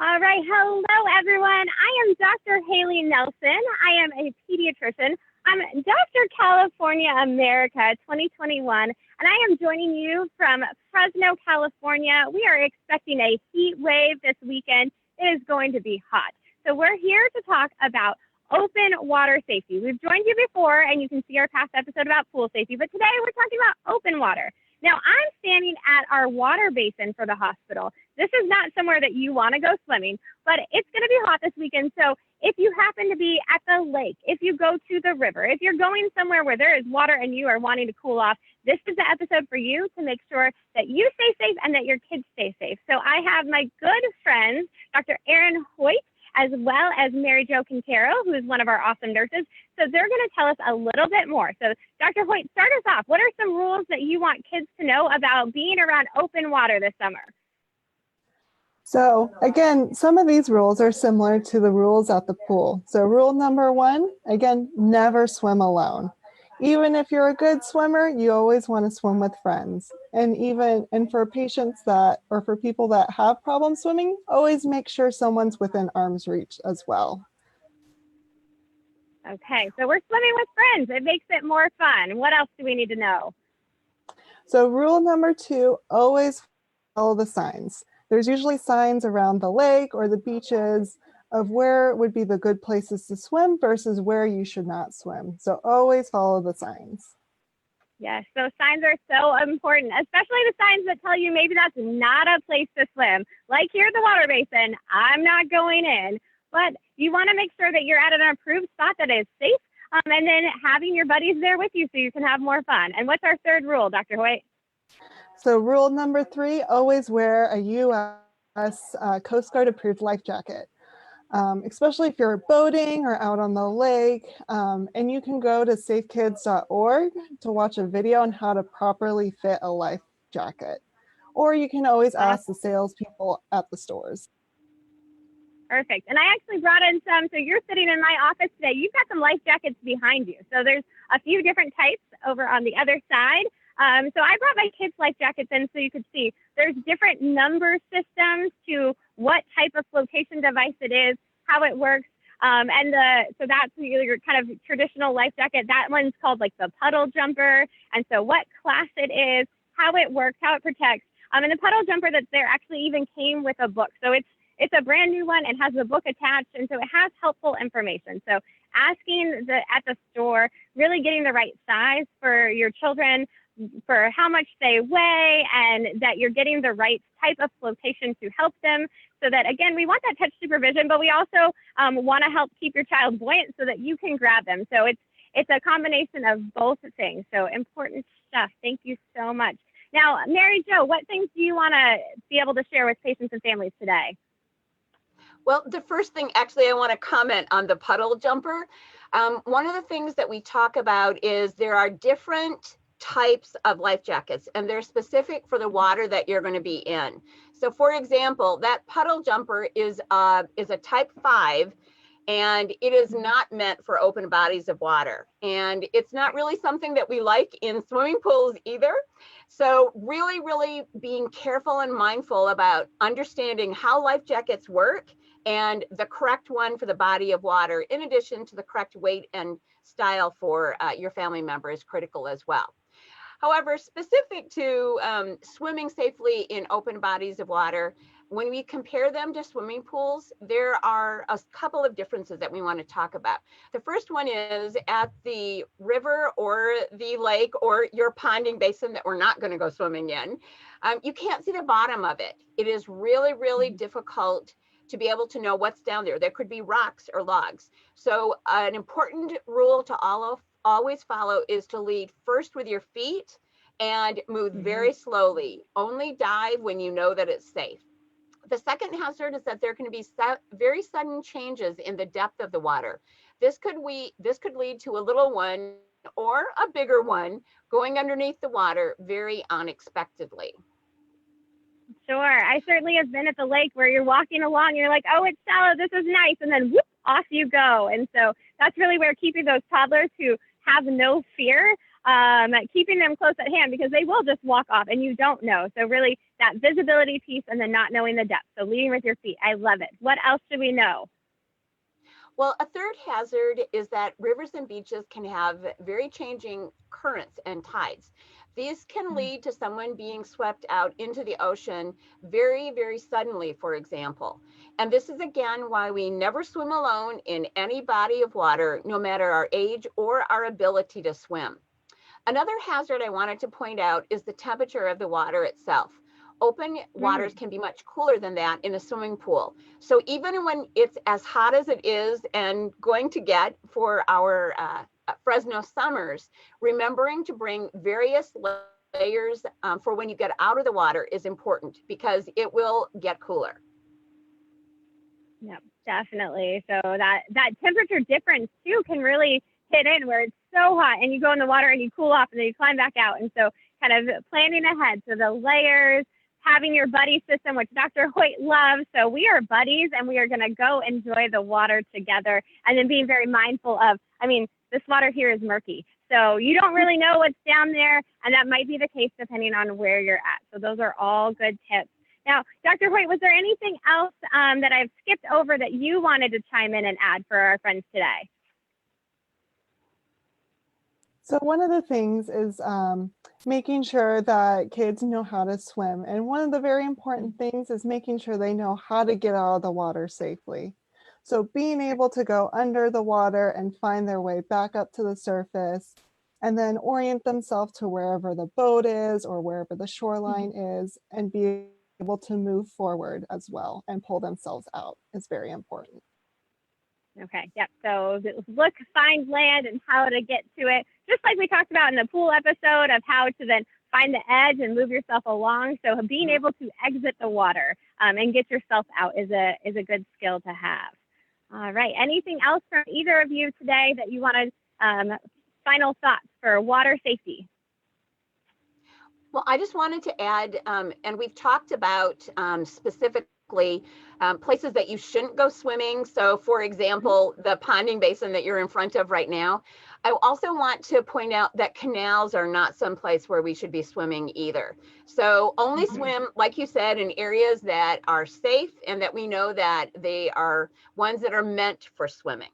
All right. Hello, everyone. I am Dr. Hailey Nelson. I am a pediatrician. I'm Dr. California America 2021, and I am joining you from Fresno, California. We are expecting a heat wave this weekend. It is going to be hot. So we're here to talk about open water safety. We've joined you before, and you can see our past episode about pool safety, but today we're talking about open water. Now, I'm standing at our water basin for the hospital. This is not somewhere that you want to go swimming, but it's going to be hot this weekend. So if you happen to be at the lake, if you go to the river, if you're going somewhere where there is water and you are wanting to cool off, this is the episode for you to make sure that you stay safe and that your kids stay safe. So I have my good friends, Dr. Erin Hoyt, as well as Mary Jo Quintero, who is one of our awesome nurses. So they're going to tell us a little bit more. So Dr. Hoyt, start us off. What are some rules that you want kids to know about being around open water this summer? So again, some of these rules are similar to the rules at the pool. So rule number one, again, never swim alone. Even if you're a good swimmer, you always want to swim with friends. And for patients or for people that have problems swimming, always make sure someone's within arm's reach as well. Okay, so we're swimming with friends. It makes it more fun. What else do we need to know? So rule number two, always follow the signs. There's usually signs around the lake or the beaches of where would be the good places to swim versus where you should not swim. So always follow the signs. Yes, those signs are so important, especially the signs that tell you maybe that's not a place to swim. Like here at the water basin, I'm not going in. But you want to make sure that you're at an approved spot that is safe, and then having your buddies there with you so you can have more fun. And what's our third rule, Dr. Hoyt? So rule number three, always wear a U.S. Coast Guard approved life jacket, especially if you're boating or out on the lake. And you can go to safekids.org to watch a video on how to properly fit a life jacket. Or you can always ask the salespeople at the stores. Perfect. And I actually brought in some. So you're sitting in my office today. You've got some life jackets behind you. So there's a few different types over on the other side. So I brought my kids' life jackets in so you could see there's different number systems to what type of flotation device it is, how it works. So that's your kind of traditional life jacket. That one's called like the puddle jumper. And so what class it is, how it works, how it protects. And the puddle jumper that's there actually even came with a book. So it's a brand new one and has the book attached. And so it has helpful information. So asking at the store, really getting the right size for your children, for how much they weigh, and that you're getting the right type of flotation to help them. So that, again, we want that touch supervision, but we also want to help keep your child buoyant so that you can grab them. So it's a combination of both things. So important stuff. Thank you so much. Now, Mary Jo, what things do you want to be able to share with patients and families today? Well, the first thing, actually, I want to comment on the puddle jumper. One of the things that we talk about is there are different types of life jackets, and they're specific for the water that you're going to be in. So, for example, that puddle jumper is a type 5, and it is not meant for open bodies of water. And it's not really something that we like in swimming pools either. So really, really being careful and mindful about understanding how life jackets work and the correct one for the body of water, in addition to the correct weight and style for your family member, is critical as well. However, specific to swimming safely in open bodies of water, when we compare them to swimming pools, there are a couple of differences that we want to talk about. The first one is at the river or the lake or your ponding basin that we're not going to go swimming in, you can't see the bottom of it. It is really, really difficult to be able to know what's down there. There could be rocks or logs. So an important rule to always follow is to lead first with your feet and move very slowly. Only dive when you know that it's safe. The second hazard is that there can be very sudden changes in the depth of the water. This could lead to a little one or a bigger one going underneath the water very unexpectedly. Sure. I certainly have been at the lake where you're walking along, you're like, oh, it's shallow, this is nice. And then whoop, off you go. And so that's really where keeping those toddlers who have no fear keeping them close at hand because they will just walk off and you don't know. So really that visibility piece and then not knowing the depth. So leading with your feet. I love it. What else should we know? Well, a third hazard is that rivers and beaches can have very changing currents and tides. These can lead to someone being swept out into the ocean very, very suddenly, for example. And this is again why we never swim alone in any body of water, no matter our age or our ability to swim. Another hazard I wanted to point out is the temperature of the water itself. Open waters can be much cooler than that in a swimming pool. So even when it's as hot as it is and going to get for our Fresno summers, remembering to bring various layers for when you get out of the water is important because it will get cooler. Yeah, definitely. So that temperature difference too can really hit in where it's so hot and you go in the water and you cool off and then you climb back out. And so kind of planning ahead. So the layers, having your buddy system, which Dr. Hoyt loves. So we are buddies and we are going to go enjoy the water together. And then being very mindful of, I mean, this water here is murky. So you don't really know what's down there. And that might be the case depending on where you're at. So those are all good tips. Now, Dr. Hoyt, was there anything else that I've skipped over that you wanted to chime in and add for our friends today? So one of the things is making sure that kids know how to swim. And one of the very important things is making sure they know how to get out of the water safely. So being able to go under the water and find their way back up to the surface and then orient themselves to wherever the boat is or wherever the shoreline is and be able to move forward as well and pull themselves out is very important. Okay, yep. So look, find land and how to get to it. Just like we talked about in the pool episode of how to then find the edge and move yourself along. So being able to exit the water and get yourself out is a good skill to have. All right. Anything else from either of you today that you want to, final thoughts for water safety? Well, I just wanted to add, and we've talked about specifically places that you shouldn't go swimming. So for example, the ponding basin that you're in front of right now. I also want to point out that canals are not someplace where we should be swimming either. So only swim, like you said, in areas that are safe and that we know that they are ones that are meant for swimming.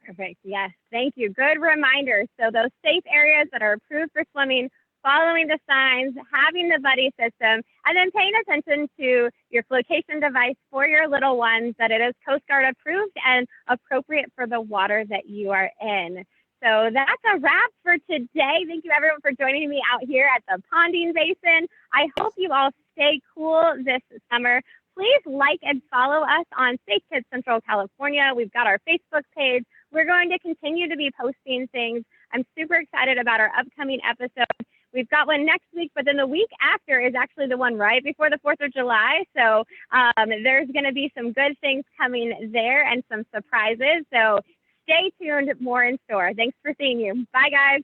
Perfect. Yes. Thank you. Good reminder. So those safe areas that are approved for swimming, following the signs, having the buddy system, and then paying attention to your flotation device for your little ones, that it is Coast Guard approved and appropriate for the water that you are in. So that's a wrap for today. Thank you everyone for joining me out here at the Ponding Basin. I hope you all stay cool this summer. Please like and follow us on Safe Kids Central California. We've got our Facebook page. We're going to continue to be posting things. I'm super excited about our upcoming episode. We've got one next week, but then the week after is actually the one right before the 4th of July. So there's going to be some good things coming there and some surprises. So stay tuned, more in store. Thanks for seeing you. Bye, guys.